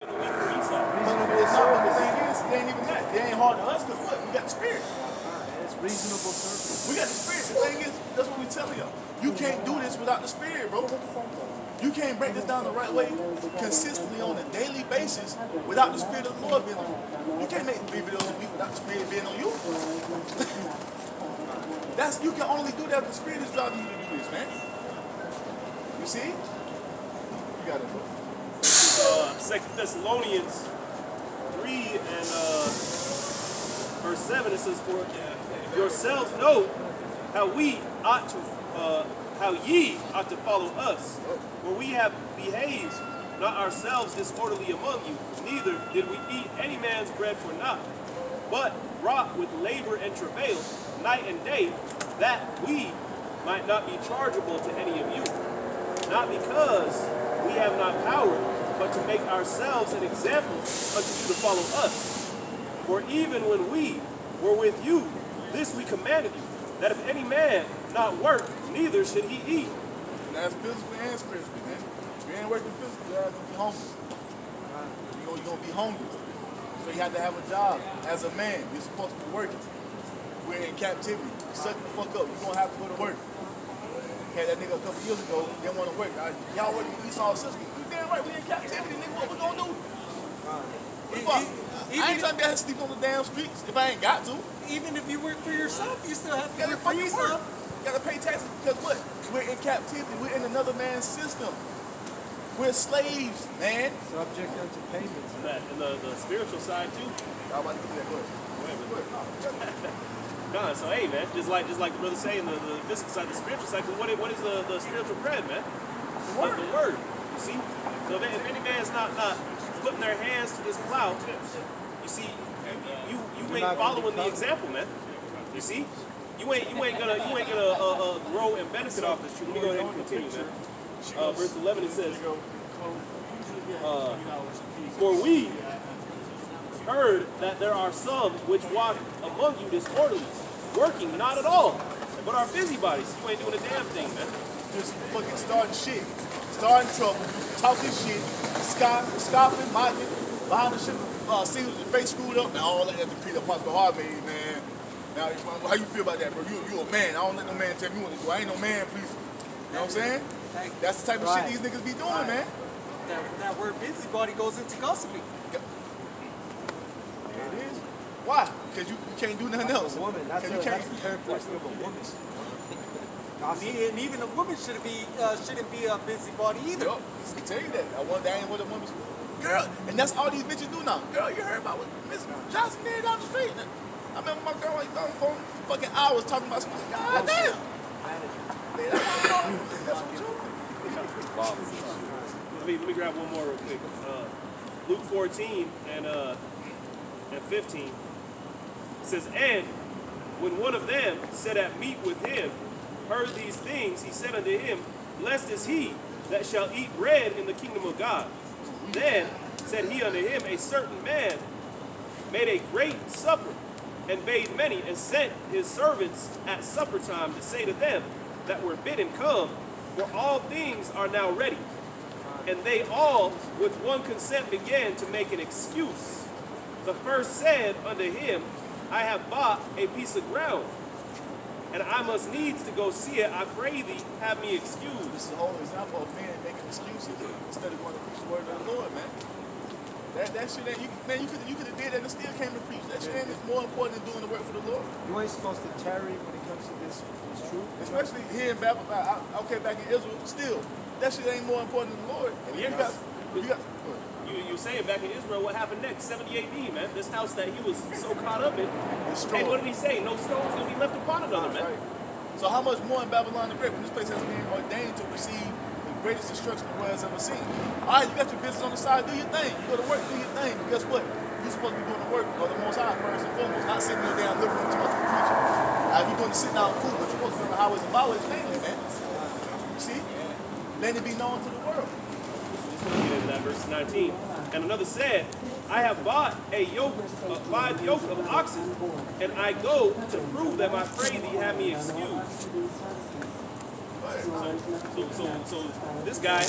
a week for Esau. But it's not, but the thing is, it ain't even that. It ain't hard to us because what? We got the spirit. It's reasonable service. We got the spirit. The thing is, that's what we telling y'all. You can't do this without the spirit, bro. You can't break this down the right way consistently on a daily basis without the spirit of the Lord being on you. You can't make 3 videos a week without the spirit being on you. You can only do that if the spirit is driving you to do this, man. You see? You got it, bro. 2 Thessalonians 3 and verse 7, it says, "For yourselves know how ye ought to follow us, for we have behaved not ourselves disorderly among you, neither did we eat any man's bread for naught, but wrought with labor and travail night and day, that we might not be chargeable to any of you, not because we have not power, but to make ourselves an example unto you to follow us. For even when we were with you, this we commanded you, that if any man not work, neither should he eat." And that's physically and spiritually, man. If you ain't working physically, you're going to be homeless. You're going to be homeless. So you have to have a job. As a man, you're supposed to be working. We're in captivity. Suck the fuck up. You're going to have to go to work. Had that nigga a couple years ago, didn't want to work. Y'all working with Esau system. You damn right, we in captivity, nigga. What we going to do? What the fuck? I ain't trying to be able to sleep on the damn streets if I ain't got to. Even if you work for yourself, you still have to You gotta work for fucking yourself. work. You gotta pay taxes because what? We're in captivity. We're in another man's system. We're slaves, man. Subject unto payments. And the spiritual side too. I'm about to do that. Go ahead. God, so hey man, just like the brother saying, the physical side, the spiritual side. What is the spiritual bread, man? The word. You see. So if any man's not putting their hands to this plow, you see, you ain't following the example, man. You see, you ain't gonna grow and benefit off this truth. Let me go ahead and continue, man. Verse 11 it says, "For we heard that there are some which walk among you disorderly, working not at all, but are busybodies." You ain't doing a damn thing, man. Just fucking starting shit, starting trouble, talking shit, scoffing, mocking, behind the shit, seeing your face screwed up, and all that to create a possible heart made, man. Now, how you feel about that, bro? You a man. I don't let no man tell me what to do. I ain't no man, please. You know what I'm saying? That's the type of shit these niggas be doing, man. That word busybody goes into gossiping. There it is. Why? Because you can't do nothing else. A woman. That's you a characteristic of a woman. And even a woman shouldn't be a busybody either. Yo, I can tell you that. That ain't what a woman's. Girl, and that's all these bitches do now. Girl, you heard about what Miss Johnson did down the street? I remember my girl like on the phone fucking hours talking about something. God damn. Let me grab one more real quick. Luke 14 and 15. It says, "And when one of them sat at meat with him, heard these things, he said unto him, Blessed is he that shall eat bread in the kingdom of God. Then said he unto him, A certain man made a great supper, and bade many, and sent his servants at supper time to say to them that were bidden, Come, for all things are now ready. And they all with one consent began to make an excuse. The first said unto him, I have bought a piece of ground, and I must needs to go see it. I pray thee, have me excused." This is a whole example of men making excuses instead of going to preach the word of the Lord, man. That shit ain't, you could have did that and still came to preach. That shit ain't more important than doing the work for the Lord. You ain't supposed to tarry when it comes to this truth. Especially here in Babylon, okay, back in Israel, still, that shit ain't more important than the Lord. And You saying back in Israel, what happened next? 70 AD, man. This house that he was so caught up in. Destroyed. Hey, what did he say? No stone's gonna be left upon another, man. Right. So how much more in Babylon the Great when this place has been ordained to receive the greatest destruction the world has ever seen? All right, you got your business on the side, do your thing. You go to work, do your thing. But guess what? You're supposed to be doing the work of the Most High first and foremost, not sitting in the damn living room too much preaching. If you're doing the sit down cool, but you're supposed to be on the highways and byways mainly, man. You see? Letting it be known to the world. Let's get into that verse 19. And another said, I have bought a yoke, 5 yoke of oxen, and I go to prove them. I pray thee, have me excused. So this guy,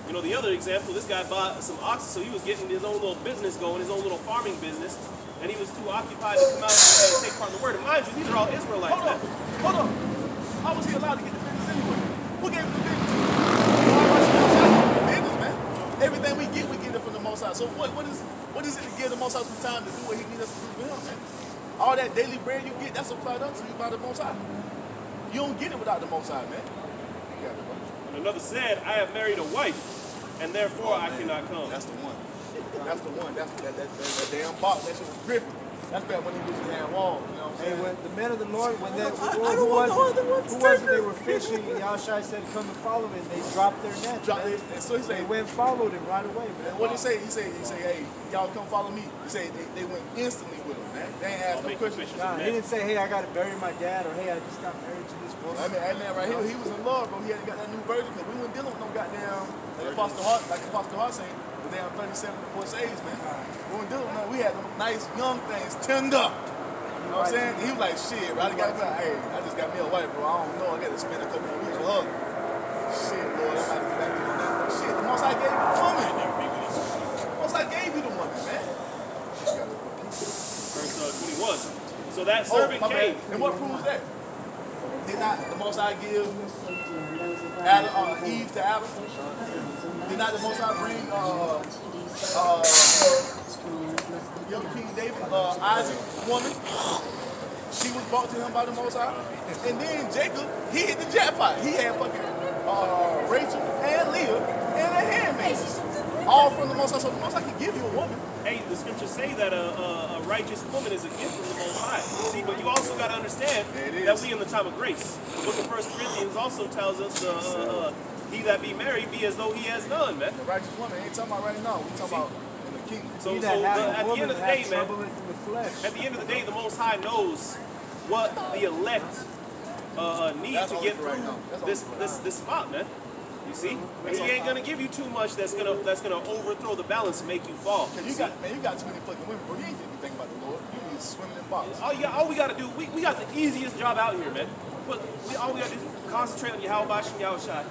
You know, the other example, this guy bought some oxen, so he was getting his own little business going, his own little farming business, and he was too occupied to come out and take part in the word. And mind you, these are all Israelites, man. Hold on. How was he allowed to get the business anyway? Who gave him the business? Business, man. Everything we get it from the Most High. So what is it to give the Most High some time to do what he needs us to do for him, man? All that daily bread you get, that's supplied unto you by the Most High. You don't get it without the Most High, man. You got it, bro. And another said, I have married a wife, and therefore I cannot come. That's the one. That's the one. That's that damn box. That shit was gripping. That's back when he was in that wall. You know what I'm Hey, saying? when the men of the Lord, when they, don't want no other ones who was it? They were fishing, and Yahushua said, "Come and follow me." And they dropped their nets. Drop man. it. And so he They said, went and followed him right away, man. and what did he say? He said, hey, y'all come follow me. He said they went instantly with him, man. They ain't asked no questions. Nah, he didn't say, "Hey, I got to bury my dad," or "Hey, I just got married to this woman." I mean, that man right here, he was in love, bro. He had got that new version because we weren't dealing with no goddamn, like Apostle Hart saying, the damn 37 before saves, man. We weren't dealing with no, we had them nice young things, tender. You know what I'm saying? He was like, shit, bro, I just got me a wife, bro. I don't know. I got to spend a couple of weeks with her. Shit, Lord, I'm about to get back to that. Shit, the Most High gave you the woman. The Most High gave you the woman, man. Verse 21. So that servant came. And what proves that? Did not the Most High give Adam, Eve to Adam? Did not the Most High bring young King David, Isaac, woman? She was brought to him by the Most High. And then Jacob, he hit the jackpot. He had fucking Rachel and Leah and a handmaid. All from the Most High. So the Most High can give you a woman. Hey, the scriptures say that a righteous woman is a gift from the Most High. See, but you also got to understand that we in the time of grace. The book of 1 Corinthians also tells us, he that be married be as though he has none, man. The righteous woman ain't talking about right now. We talking about in the kingdom. So He that hath a at the woman end of the hath day, man, trouble in the flesh. at the end of the day, the Most High knows what the elect need That's to only get for right through now. That's only for this spot, man. You see, and he ain't gonna give you too much that's gonna overthrow the balance and make you fall. Cause you got too many fucking women, bro. You ain't even think about the Lord. You need to swim in box. All we gotta do, we got the easiest job out here, man. But all we gotta do is concentrate on Yahweh and Yahushua.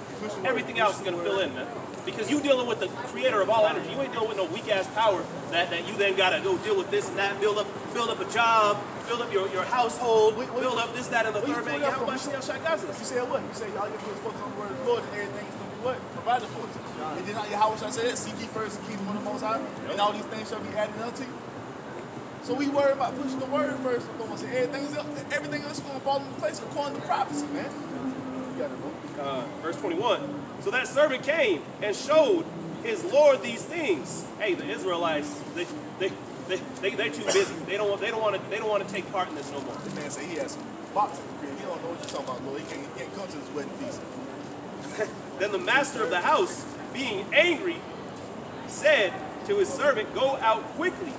Everything else is gonna fill in, man. Because you dealing with the creator of all energy. You ain't dealing with no weak ass power that you then gotta go deal with this and that, build up a job, build up your household, build up this, that, and the third, man. Yahweh and Yahushua got us. You said what? You said all you do is focus on the word of the Lord and everything's gonna be what? Provided for us. And then Yahweh shall say that, seek ye first the kingdom of the Most High, and all these things shall be added unto you. So we worry about pushing the word first and foremost. Everything else is gonna fall into place according to prophecy, man. You got it, bro. Verse 21. So that servant came and showed his Lord these things. Hey, the Israelites, they're too busy. They don't want to take part in this no more. This man said he has some boxing. He don't know what you're talking about, Lord. He can't come to this wedding feast. Then the master of the house, being angry, said to his servant, "Go out quickly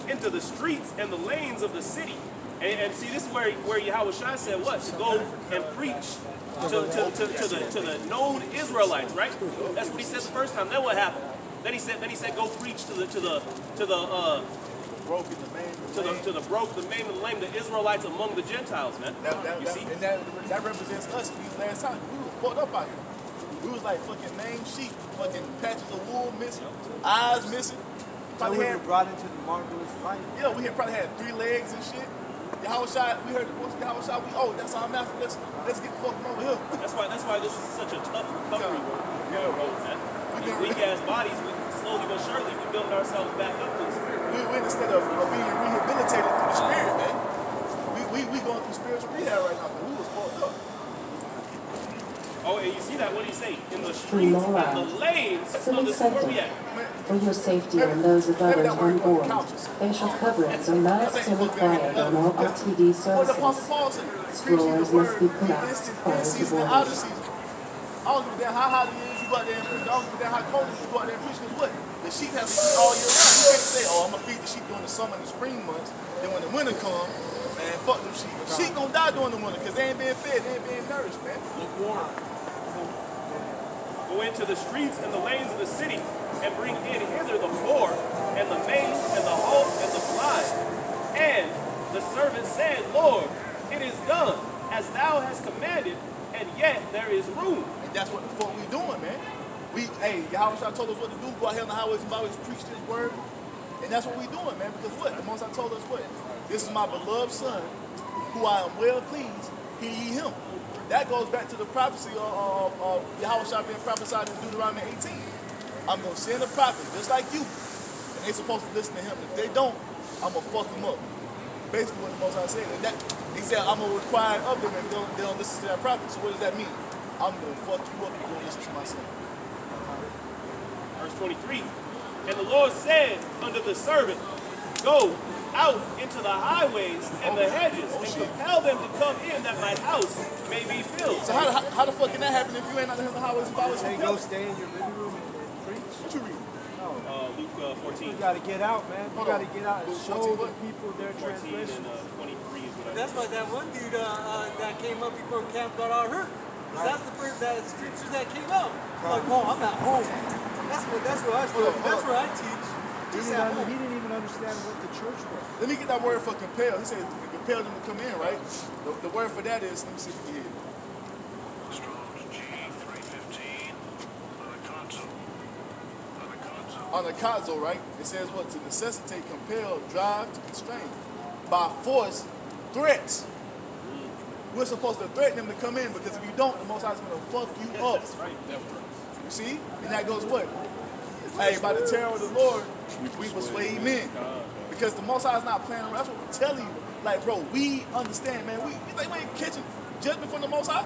into the streets and the lanes of the city." And see, this is where Yahushua said what? To go and preach to the known Israelites, right? That's what he said the first time. Then what happened? Then he said, go preach to the Broken, the man, to the broke, the maimed, and the lame, the Israelites among the Gentiles, man. You see? And that represents us these last times. We was fucked up out here. We was like fucking lame sheep, fucking patches of wool missing, eyes missing. So we were brought into the marvelous light. Yeah, we probably had 3 legs and shit. Yahushua, we heard the voice of Yahushua, that's our master, let's get the fuck over here. That's why this is such a tough recovery road, man. These weak ass bodies, we slowly but surely we building ourselves back up to the spirit. We instead of being rehabilitated through the spirit, man. We going through spiritual rehab right now, but we was fucked up. Oh, and you see that? What do you say? In the streets and the lanes of this, where we at? For your safety and those of others on board, facial coverings are not still required on all RTD services. Strollers must be collapsed prior to boarding. I don't give a damn how hot it is, you go out there and preach. I don't give a damn how cold it is, you go out there and preach. Because what? The sheep have to eat all year round. You can't say, oh, I'm going to feed the sheep during the summer and the spring months. Then when the winter comes, man, fuck them sheep. Sheep going to die during the winter because they ain't being fed, they ain't being nourished, man. Go into the streets and the lanes of the city and bring in hither the poor and the maimed and the halt and the blind. And the servant said, Lord, it is done as thou hast commanded, and yet there is room. And that's what the fuck we doing, man. Yahweh told us what to do. Go out here on the highways and byways, preach this word. And that's what we doing, man. Because what? The Most High told us what? This is my beloved son, who I am well pleased. Hear ye him. That goes back to the prophecy of Yahweh being prophesied in Deuteronomy 18. I'm going to send a prophet just like you. And they supposed to listen to him. If they don't, I'm going to fuck them up. Basically what the Most High said. And that, he said, I'm going to require of them if they don't listen to that prophet. So what does that mean? I'm going to fuck you up if you don't listen to my son. Verse 23. And the Lord said unto the servant, go out into the highways and the hedges and compel them to come in that my house may be filled. So how the fuck can that happen if you ain't out there in the highways and byways? Hey, go stay in your living room and preach. What you read? Luke 14. You got to get out, man. You got to get out and Luke show 14 the what? people their 14 transgression. and 23 is what I That's why that one dude that came up before camp got all hurt. That's the first that scriptures that came out. Like, oh, I'm at home. That's what I feel. That's what I teach. He didn't even understand what the church was. Let me get that word for compel. He said to compel them to come in, right? The word for that is, let me see if we can hear it. Strong's G 315 On the console, right? It says what? To necessitate, compel, drive, to constrain. By force, threats. We're supposed to threaten them to come in because if you don't, the Most High is going to fuck you up. That's right. You see? And that goes what? Hey, by the terror of the Lord, we persuade men. Because the Most High is not playing around. That's what we're telling you. Like, bro, we understand, man. You think we ain't catching judgment from the Most High?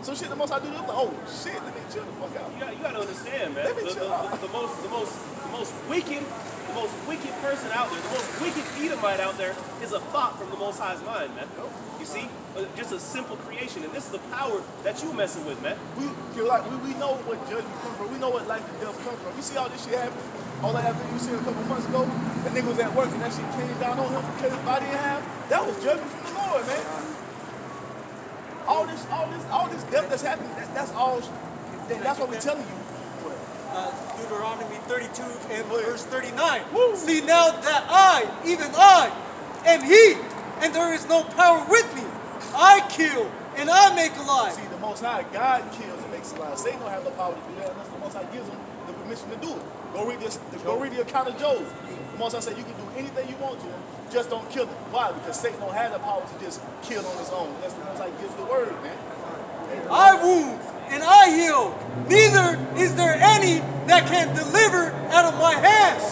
So shit, the Most High do this. Like, oh shit, let me chill the fuck out. You gotta understand, man. Let me chill out. The most wicked person out there, the most wicked Edomite out there is a thought from the Most High's mind, man. You see, just a simple creation, and this is the power that you messing with, man. We know what judgment comes from. We know what life and death comes from. You see all this shit happening? All that happened you see a couple months ago? That nigga was at work and that shit came down on him because his body in half. That was judgment from the Lord, man. All this death that's happening, that's what we're telling you. Deuteronomy 32 and Go ahead. verse 39. Woo. See now that I, even I, am he, and there is no power with me. I kill and I make alive. See, the Most High, God kills and makes alive. Satan don't have no power to do that unless the Most High gives him the permission to do it. Go read the account of Job. The Most High said you can do anything you want to him, just don't kill him. Why? Because Satan don't have the power to just kill on his own. Unless the Most High gives the word, man. I wound and I heal. Neither is there any that can deliver out of my hands. He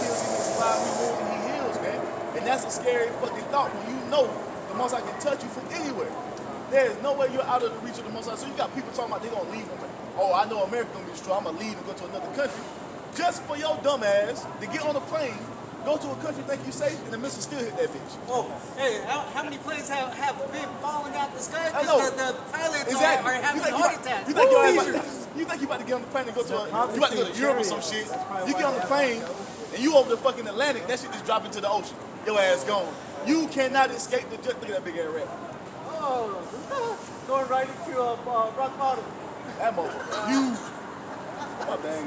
kills, he makes alive, he moves, and he heals, man. And that's a scary fucking thought when you know the Most High can touch you from anywhere. There is no way you're out of the reach of the Most High. So you got people talking about they're going to leave them. Oh, I know America's going to be destroyed. I'm going to leave and go to another country. Just for your dumb ass to get on a plane, go to a country, think you safe, and the missile still hit that bitch. Oh, hey, how many planes have been falling out the sky I know. because the pilots Exactly. are having heart attacks? You think you about to get on the plane and go to you about to go to Europe or some shit. You get on the plane and you over the fucking Atlantic, that shit just drop into the ocean. Your ass gone. You cannot escape the jet. Look at that big ass rat. Oh, going right into rock bottom. That motherfucker huge. My bad.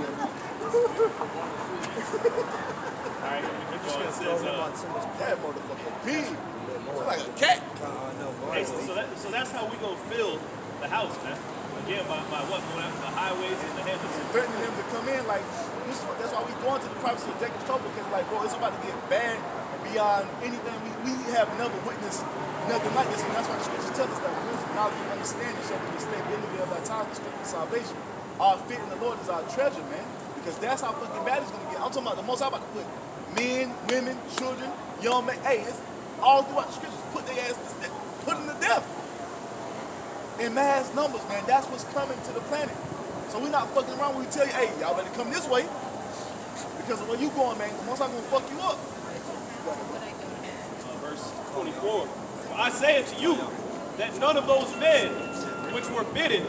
Alright, it says, That motherfucker big. It's like a cat. hey, so that's how we gonna fill the house, man. Again, by what? Going out the highways and the hedges. Threatening them to come in, like, that's why we going to the prophecy of Jacob's trouble, because, like, bro, it's about to get bad beyond anything. We have never witnessed nothing like this, and that's why the scriptures tell us that wisdom, knowledge, and understanding shall be the state benefit of our time, the strength of salvation. Our faith in the Lord is our treasure, man, because that's how fucking bad it's going to get. I'm talking about the Most High about to put men, women, children, young men, hey, it's all throughout the scriptures, put their ass, put them to death. In mass numbers, man, that's what's coming to the planet. So we're not fucking around when we tell you, hey, y'all better come this way, because of where you going, man, the Most High going to fuck you up. Verse 24. For I say unto you that none of those men which were bidden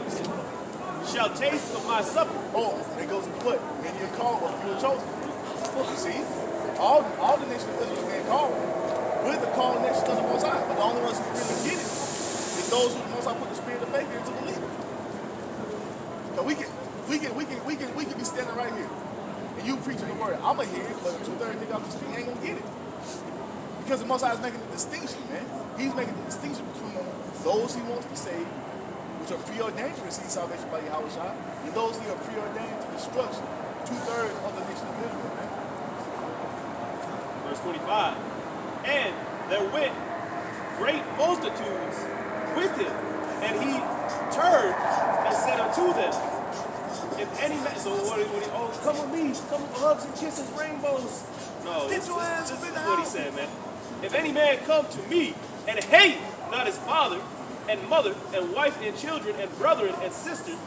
shall taste of my supper. Oh, it goes into what? Many are called, but few are chosen. You see, all the nations of Israel is being called. We're the called nation of the Most High, but the only ones who really get it is those who the Most High put the spirit of faith into believe. So we can be standing right here, and you preaching the word. I'ma hear it, but 2/3 nigga off the street ain't gonna get it. Because the Most High is making the distinction, man. He's making the distinction between those he wants to save, which are preordained to receive salvation by Yahweh Shai, and those who are preordained to destruction, 2/3 of the nation of Israel, man. Verse 25. And there went great multitudes with him, and he turned and said unto them, if any man, so what he, oh, come with me, come with hugs and kisses, rainbows. No, Get your ass this up in is the what he house. said, man. If any man come to me and hate not his father and mother and wife and children and brethren and sisters,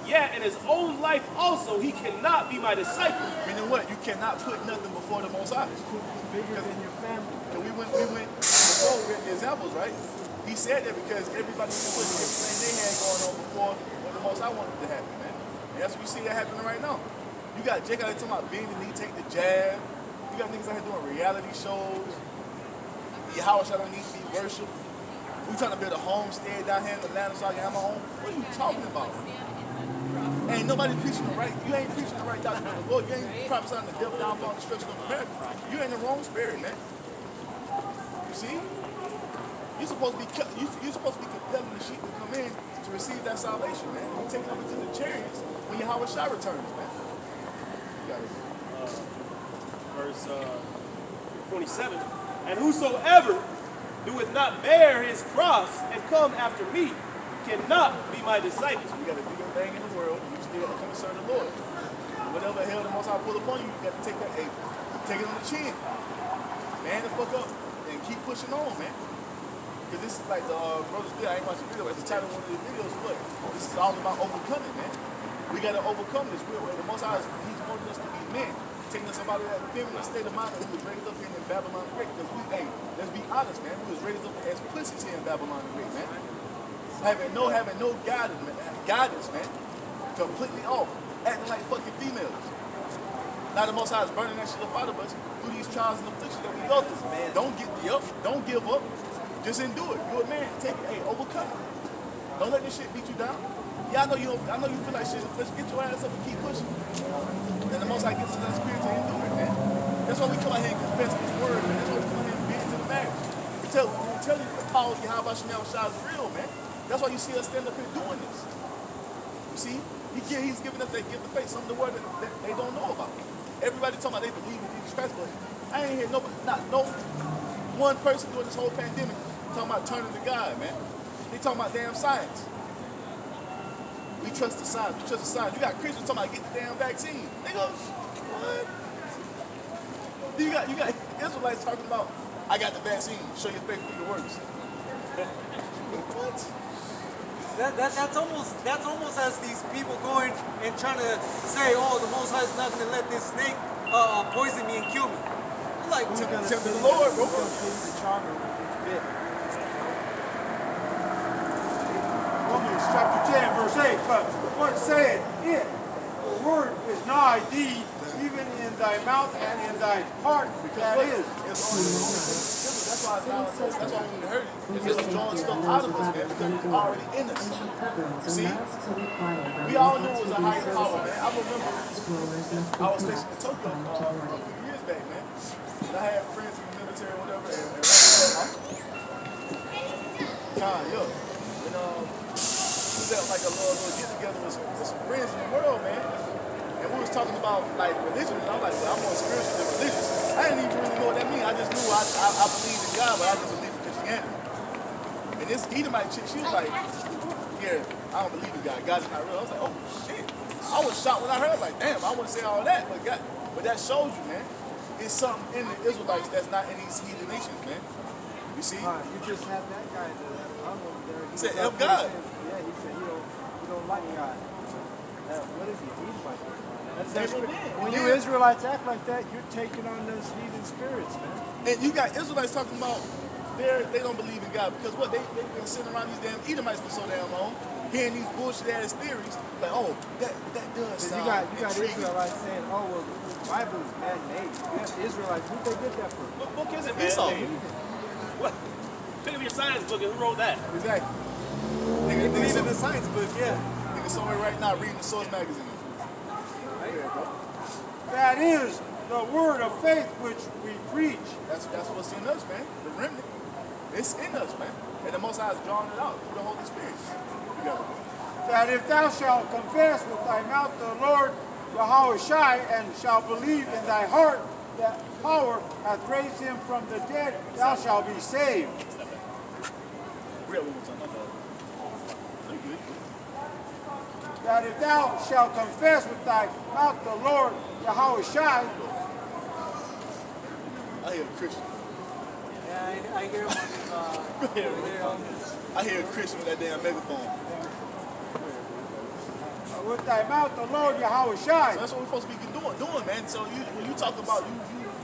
yet in his own life also he cannot be my disciple. Meaning what? You cannot put nothing before the Most High. Bigger than your family. And we went before we read the examples, right? He said that because everybody was putting everything they had going on before what the Most High wanted to happen, man. And that's what we see that happening right now. You got Jake out there talking about being the knee, take the jab. You got niggas out here doing reality shows. Yahweh Shai don't need to be worshipped. We trying to build a homestead down here in Atlanta so I can have my home. What are you talking about? Ain't nobody preaching the right. You ain't preaching the right doctrine of the Lord. You ain't prophesying the devil downfall and destruction of America. You in the wrong spirit, man. You see? You're supposed to be compelling the sheep to come in to receive that salvation, man. You take them into the chariots when Yahweh Shai returns, man. You got it. Verse 27. And whosoever doeth not bear his cross and come after me cannot be my disciple. You got to do your thing in the world, and you still got to come and serve the Lord. And whatever hell the Most High pull upon you, you got to take that, hey, take it on the chin. Man the fuck up and keep pushing on, man. Because this is like the brother's video. I ain't watching the video, but the title of one of the videos is what? This is all about overcoming, man. We got to overcome this real way. The Most High, he's wanting us to be men. Taking us out of that feminine state of mind that we was raised up in Babylon the Great. Because we, hey, let's be honest, man. We was raised up as pussies here in Babylon the Great, man. Having no guidance, man. Completely off. Acting like fucking females. Now the Most High is burning that shit up out of us through these trials and afflictions that we go through. Man, don't give up. Just endure it. You're a man. Take it. Hey, overcome it. Don't let this shit beat you down. Yeah, I know you feel like shit. Let's get your ass up and keep pushing. And the Most High gives us that spirit to endure it, man. That's why we come out here and confess His word, man. That's why we come out here and beat it to the marriage. We tell you the power of Yahweh Shai is real, man. That's why you see us stand up here doing this. You see, He's giving us that gift of faith, some of the word that they don't know about. Everybody talking about they believe in Jesus Christ, but I ain't hear no one person during this whole pandemic talking about turning to God, man. They talking about damn science. We trust the science. You got Christians talking about get the damn vaccine. Nigga, what? You got Israelites talking about, I got the vaccine. Show your faith through the works. What? That's almost as these people going and trying to say, oh, the Most High is not going to let this snake poison me and kill me. I'm like, Tell the Lord, bro. Romans chapter 10, verse 8. But what saith it? The word is nigh thee, even in thy mouth and in thy heart. That is. That's why when we heard it, it's just drawing stuff out of us, man, because it's already in us. See? We all knew it was a higher power, man. I remember I was stationed in Tokyo a few years back, man. And I had friends in the military or whatever, and we was at like a little get together with some friends in the world, man. And we was talking about like religion, and I'm like, well, I'm more spiritual than religious. I didn't even really know what that means. I just knew I believed in God, but I just believed in Christianity. And this Edomite chick, she was like, yeah, I don't believe in God. God's not real. I was like, oh shit. I was shocked when I heard, like, damn, I wouldn't say all that, but that shows you, man. It's something in the Israelites that's not in these heathen nations, man. You see? You just had that guy over there. He said, F God. Yeah, he said, you don't like God. What is he? He's like when you Israelites act like that, you're taking on those heathen spirits, man. And you got Israelites talking about they don't believe in God because what they've been sitting around these damn Edomites for so damn long, hearing these bullshit ass theories, like, oh, that does sound you got intriguing. Israelites saying, oh well, the Bible is man-made. You have Israelites, who they get that from? What book is it, Esau. man? What? Pick up your science book and who wrote that? Exactly. they believe in the science book, yeah. Nigga somewhere right now reading the Source magazine. That is the word of faith which we preach. That's what's in us, man. The remnant. It's in us, man. And the Most High is drawing it out through the Holy Spirit. that if thou shalt confess with thy mouth the Lord Yahweh Shai, and shalt believe in thy heart that power hath raised him from the dead, thou shalt be saved. Read one more time, my dog. Thank you. That if thou shalt confess with thy mouth the Lord Yahweh Shai, I hear a Christian. Yeah, I hear him on his, over there on his. I hear a Christian with that damn megaphone. with thy mouth the Lord Yahweh Shai. So that's what we're supposed to be doing, man. So when you talk about you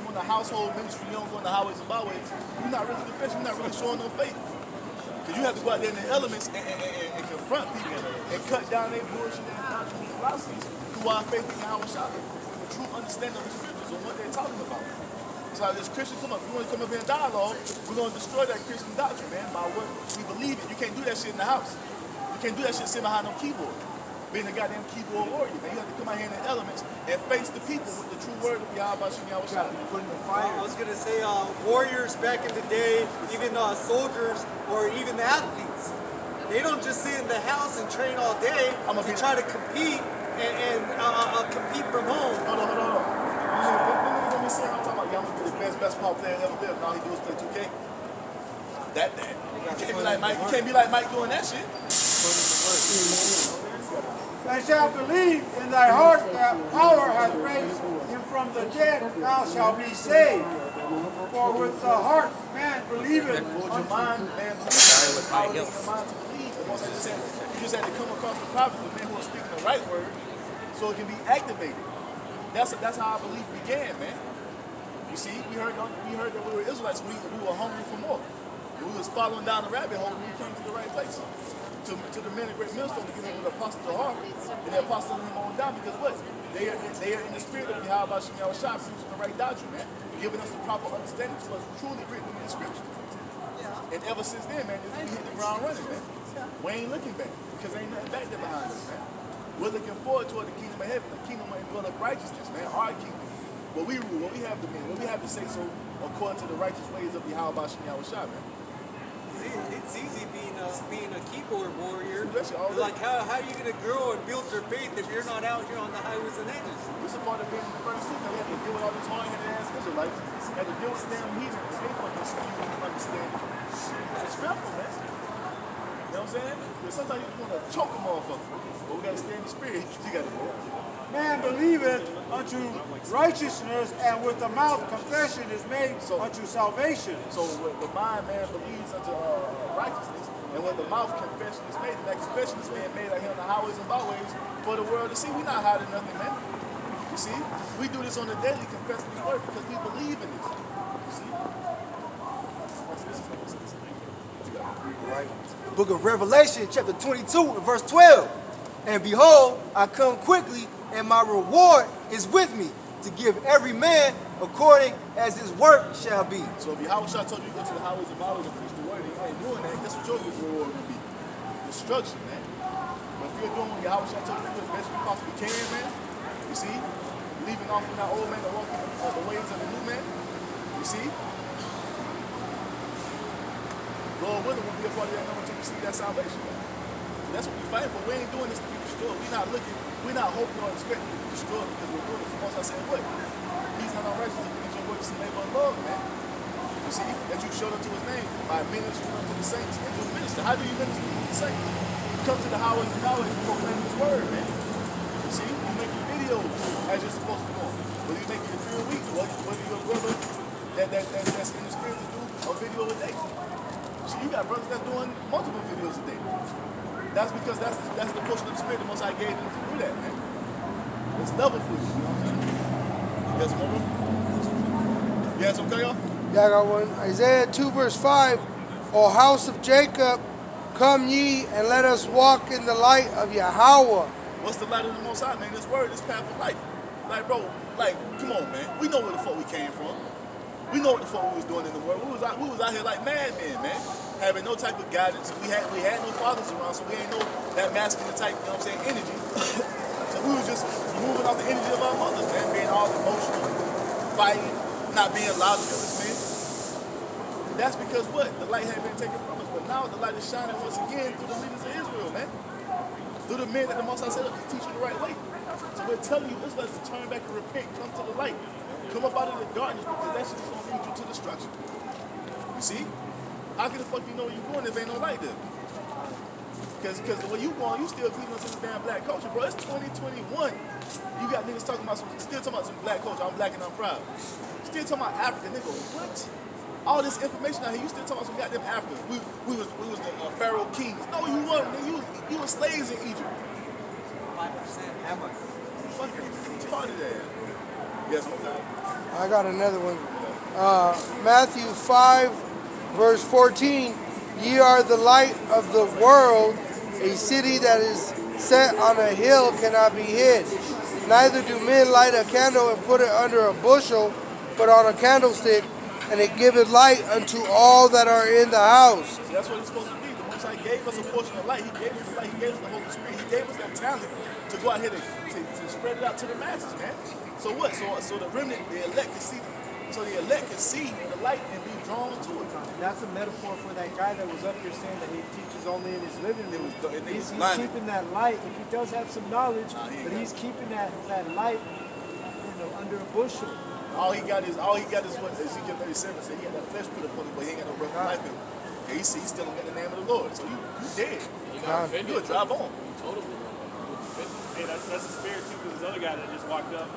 in the household ministry, you don't go in the highways and byways, you're not really confessing, you're not really showing no faith. Because you have to go out there in the elements and confront people and cut down their bullshit and doctrines and philosophies through our faith in Yahweh Shai. The true understanding of the scriptures and what they're talking about. So this Christian come up, if you want to come up here and dialogue, we're going to destroy that Christian doctrine, man, by what we believe in. You can't do that shit in the house. You can't do that shit sitting behind no keyboard. Being a goddamn keyboard warrior, man. You have to come out here in the elements and face the people with the true word of Yahweh Shai. I was gonna say warriors back in the day, even soldiers or even athletes. They don't just sit in the house and train all day. They try to compete and compete from home. Hold on. Let me say, I'm talking about y'all be the best pop player ever lived. All he do is play 2K. That. You can't be like Mike. You can't be like Mike doing that shit. Thou shalt believe in thy heart that power hath raised him from the dead, thou shalt be saved. For with the heart man believeth. For your mind, man, believes. Power in your mind to believe. And once I just said, you just had to come across the prophets, the men who are speaking the right word, so it can be activated. That's how our belief began, man. You see, we heard that we were Israelites. We were hungry for more. And we was following down the rabbit hole when we came to the right place. To the men of great millstone to give them the apostle to heart, and the apostle him on down because what? They are in the spirit of Yahweh Shai, producing the right doctrine, man, giving us the proper understanding to what's truly written in the scripture. And ever since then, man, we hit the ground running, man. We ain't looking back because ain't nothing back there behind us, man. We're looking forward toward the kingdom of heaven, the kingdom of righteousness, man, our kingdom. What we rule, what we have to mean, what we have to say so according to the righteous ways of Yahweh Shai, man. It's easy being a keyboard warrior. All like how are you gonna grow and build your faith if you're not out here on the highways and edges? This is part of being the first too. They had to deal with all these hard-headed ass Israelites. They had to deal with damn heathen because they fucking stupid and understand. It's fearful, man. You know what I'm saying? Because sometimes you just want to choke a motherfucker. But we gotta stay in the spirit. You gotta go. Man believeth unto righteousness, and with the mouth confession is made unto salvation. So with the mind, man believes unto righteousness, and with the mouth confession is made. And that confession is being made out here on the highways and byways for the world to see. We're not hiding nothing, man. You see? We do this on the daily, confessing His word because we believe in this. You see? Right. Book of Revelation, chapter 22, and verse 12. And behold, I come quickly, and my reward is with me, to give every man according as his work shall be. So if Yahweh Shai told you to go to the highways and byways and preach the word, and you ain't doing that, guess what your reward will be? Destruction, man. But if you're doing what Yahweh Shai told you to do as best you possibly can, man, you see, leaving off from that old man and walking the ways of the new man, you see, Lord willing, we'll be a part of that number to receive that salvation, man. That's what we fighting for. We ain't doing this to be destroyed. We're not hoping or expecting to be destroyed because we're doing it. So once I said, what? He's not unrighteous to your works and labor of love, man. You see, that you showed unto His name by ministering unto the saints and to minister. How do you minister to the saints? You come to the highways and byways and proclaim His word, man. You see, you make your videos as you're supposed to do. Whether you make it every week, whether you're a brother that's in the spirit to do a video a day. See, you got brothers that's doing multiple videos a day. That's because that's the portion of the spirit the Most High gave them to do that, man. It's levels with you, know what I'm saying? You got some more? You had some, y'all? Yeah, I got one. Isaiah 2 verse 5. O house of Jacob, come ye and let us walk in the light of Yahweh. What's the light of the Most High, man? This word, this path of life. Like, bro, like, come on, man. We know where the fuck we came from. We know what the fuck we was doing in the world. We was out here like madmen, man. Having no type of guidance. We had no fathers around, so we ain't know that masculine type, you know what I'm saying, energy. So we was just moving off the energy of our mothers, man, being all emotional, fighting, not being loud to us, man. That's because what? The light had been taken from us, but now the light is shining once again through the leaders of Israel, man. Through the men that the Most High set up to teach you the right way. So we're telling you Israelites to turn back and repent, come to the light. Come up out of the darkness because that shit is going to lead you to destruction. You see? How can the fuck you know where you're going if ain't no light there? Because the way you going, you still cleaving to this damn black culture, bro. It's 2021. You got niggas talking about still talking about some black culture. I'm black and I'm proud. Still talking about African, nigga. What? All this information out here, you still talking about some goddamn Africans. We was the Pharaoh kings. No, you weren't. You were slaves in Egypt. 5%. How much? Fucking retarded ass. Yes, my God. I got another one. Matthew 5, verse 14. Ye are the light of the world. A city that is set on a hill cannot be hid. Neither do men light a candle and put it under a bushel, but on a candlestick, and it giveth light unto all that are in the house. See, that's what it's supposed to be. The Most High gave us a portion of light. He gave us the light. He gave us the Holy Spirit. He gave us that talent to go out here to spread it out to the masses, man. So what? So the remnant, the elect can see. So the elect can see the light and be drawn to it. That's a metaphor for that guy that was up here saying that he teaches only in his living room. He's keeping that light. If he does have some knowledge, but he's keeping that light, under a bushel. All he got is what Ezekiel 37 said. He got that flesh put upon him, but he ain't got no breath of life in him. And he still got the name of the Lord. So you dead. You a dry bone. Hey, that's the spirit too. Because this other guy that just walked up,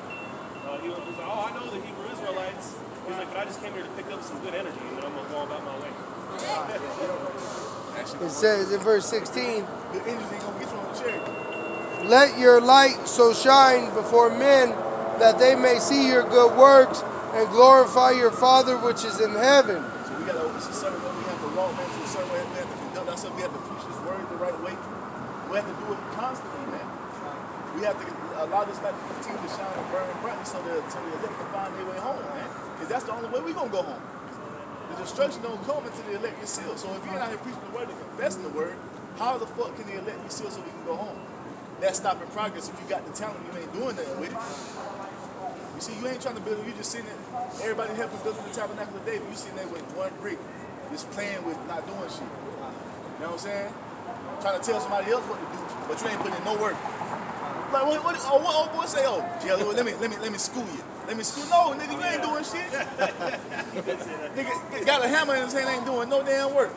he was like, "Oh, I know the Hebrew Israelites." He's like, "But I just came here to pick up some good energy, and then I'm gonna go about my way." It says in verse 16, Good energy ain't gonna get you on the chair. let your light so shine before men that they may see your good works and glorify your Father which is in heaven. So we got to open some certain way. We have to walk man to a certain way. We have to conduct ourselves. We have to preach this word the right way. We have to do it constantly, man. We have to allow this light to continue to shine and burn brightly so the elect can find their way home, man. Because that's the only way we're going to go home. The destruction don't come until the elect is sealed. So if you're not here preaching the word and confessing the word, how the fuck can the elect be sealed so we can go home? That's stopping progress. If you got the talent, you ain't doing nothing with it. You see, you ain't trying to build it. You just sitting there. Everybody helping building the tabernacle of David. You sitting there with one brick, just playing with not doing shit. You know what I'm saying? Trying to tell somebody else what to do, but you ain't putting in no work. Like what old boy say? Oh, Jelly, let me school you. Let me school. No, nigga, you ain't doing shit. Nigga got a hammer in his hand, ain't doing no damn work.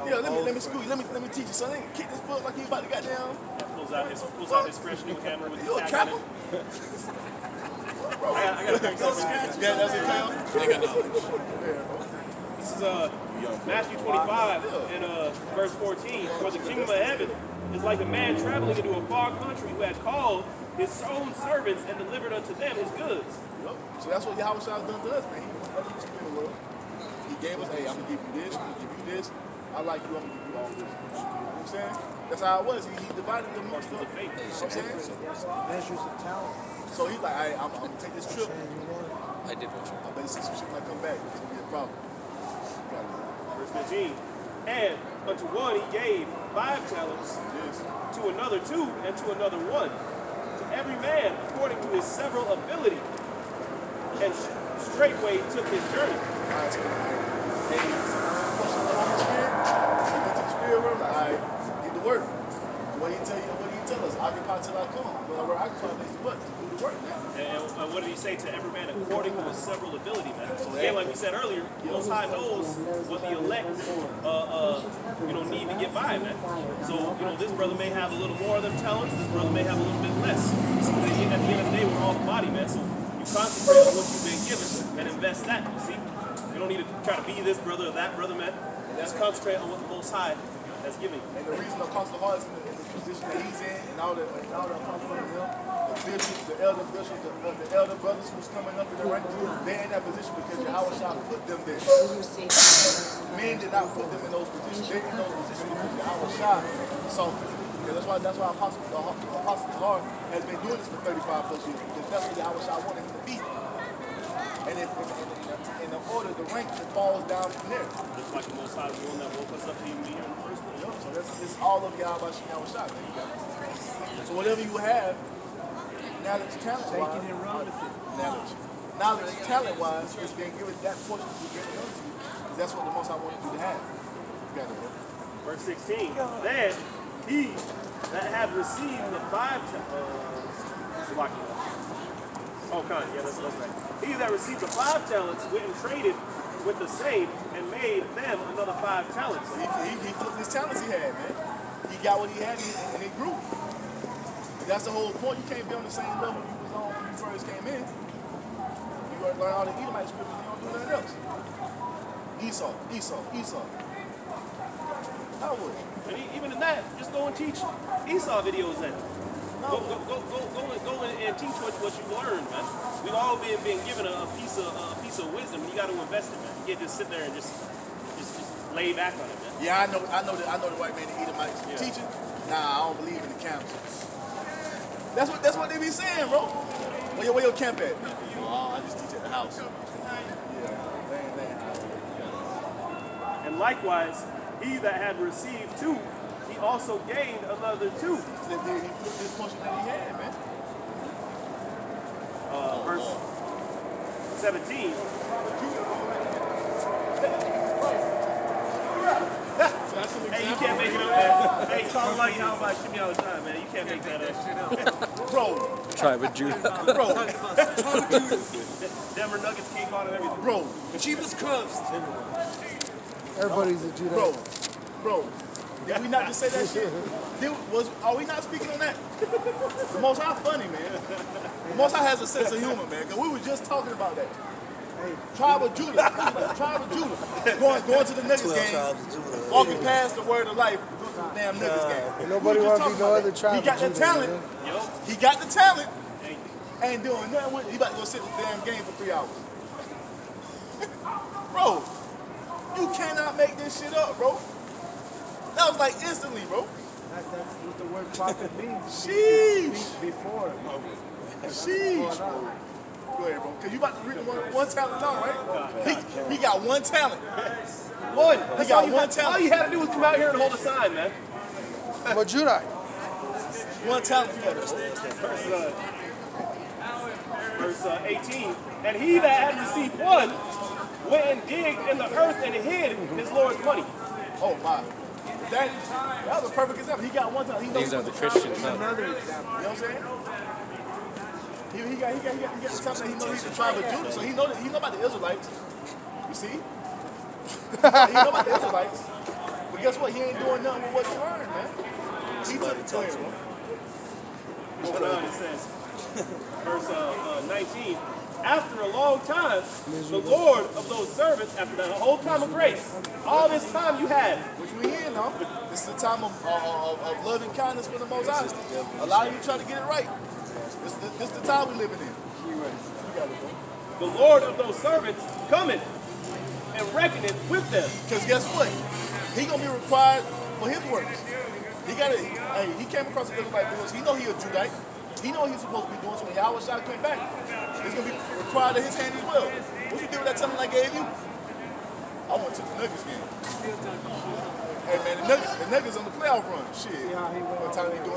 Yeah, let me school you. Let me teach you. So nigga kick this foot like he about to goddamn. Pulls out his fresh new hammer with You the a tack on capper? it. I got to bring something. Yeah, that's it, Kyle. This is Matthew 25 and verse 14. For the kingdom of heaven is like a man traveling into a far country who had called his own servants and delivered unto them his goods. Yep. So that's what Yahweh Shai has done to us, man. He let us in the world. He gave us, hey, I'm gonna give you this, I'm gonna give you this. I like you, I'm gonna give you all this. You know what I'm saying? That's how it was. He divided them amongst us. You know what I'm saying? Measures of talent. So he's like, hey, I'm gonna take this trip. I did what you I better see some shit might come back. It's gonna be a problem. Verse 15. And unto one he gave 5 talents, Yes. to another 2, and to another 1. To every man according to his several ability. And straightway took his journey. All right, so hey, push the Holy Spirit. He went to the spirit world. Like, all right, get to work. What did he tell you? What did he tell us? Occupy till I come. Well, we're occupying next to what? To do the work, man. And what did he say? To every man according to his several ability, man. So again, like we said earlier, the Most High knows what the elect, need to get by, man. So, this brother may have a little more of them talents. This brother may have a little bit less. So at the end of the day, we're all the body, man. So you concentrate on what you've been given and invest that. You see, you don't need to try to be this brother or that brother, man. Just concentrate on what the Most High has given you. And the reason Apostle Hart is in the position that he's in, and all the apostles of him, the bishops, the elder bishops, the elder brothers who's coming up in the ranks, they're in that position because Yahweh Shah put them there. Men did not put them in those positions. They're in those positions because Yahweh Shah saw fit. Yeah, that's why Apostle Hart has been doing this for 35 plus years, because that's what Yahweh Shah wanted him to be. And if in the order, the rank, it falls down from there. Just like the Most High is the one that woke us up to even be here in the first place. So it's all of Yahweh Shah. So whatever you have, knowledge, talent, Take it and run with it. Knowledge. knowledge, talent-wise, is being given that portion to get it unto you. Because that's what the Most High wanted you to have. You got it, bro. Verse 16. Then he that had received the 5 that's right. He that received the 5 talents went and traded with the same and made them another 5 talents. He flipped his talents he had, man. He got what he had and he grew. That's the whole point. You can't be on the same level you was on when you first came in. You got to learn all the Edomite scriptures, you don't do nothing else. Esau. How would you? And even in that, just go and teach Esau videos then. Go and teach what you learned, man. We've all been given a piece of wisdom. You got to invest in it, man. You can't just sit there and just lay back on it, man. Yeah, I know the white man, the Edomites teaching. Nah, I don't believe in the camps. That's what they be saying, bro. Where your camp at? Oh, I just teach at the house. And likewise, he that had received 2, he also gained another 2. He flipped this portion that he had, man. Verse 17. Hey, you can't make it up, man. Hey, Carl Lucky, how about shimmy all the time, man? You can't make that up. Bro. Tribe of Judah. Bro. Denver Nuggets came on and everything. Bro. Cheapest crust. Everybody's a Judah. Bro. Did we not just say that shit? Are we not speaking on that? The Most High funny, man. The Most High has a sense of humor, man. Because we were just talking about that. Tribe of Judah. Tribe of Judah. Going to the Nuggets game. Walking past the word of life. Going to the damn Nuggets game. Nobody wants to be no other tribe. He got the of Judah, talent. man. He got the talent. Ain't doing nothing with it. He about to go sit in the damn game for 3 hours. Bro, you cannot make this shit up, bro. That was like instantly, bro. That's what the word prophet means. Sheesh. Before. Sheesh, bro. Go ahead, bro. Because you about to read one talent now, right? He got 1 talent. One. He got 1 talent. All you had to do was come out here and hold a sign, man. I'm a Judah. 1 talent. Verse 18. And he that had received 1 went and digged in the earth and hid his Lord's money. Oh, my. That was a perfect example. He got 1 talent. He knows These are the Christians, huh? Another example. You know what I'm saying? He got the talent that he knows he's the tribe of Judah, so he know about the Israelites. You see? He know about the Israelites. But guess what? He ain't doing nothing with what he learned, man. He took it to him. Moving on, it says, verse 19. After a long time, the Lord of those servants, after the whole time of grace, all this time you had, Which we in, though. This is the time of love and kindness for the Most High. A lot of you trying to get it right. This is the time we living in. You got it, bro. the Lord of those servants cometh and reckoneth with them. Because guess what? He gonna be required for his works. He came across the Israelite doing. He know he a Judite. He know what he's supposed to be doing. So when Yahweh Shai came back, it's gonna be required of his hand as well. What you do with that talent I gave you? I went to the Nuggets game. Hey man, the Nuggets on the playoff run. Shit. Yeah, he went what time they doing?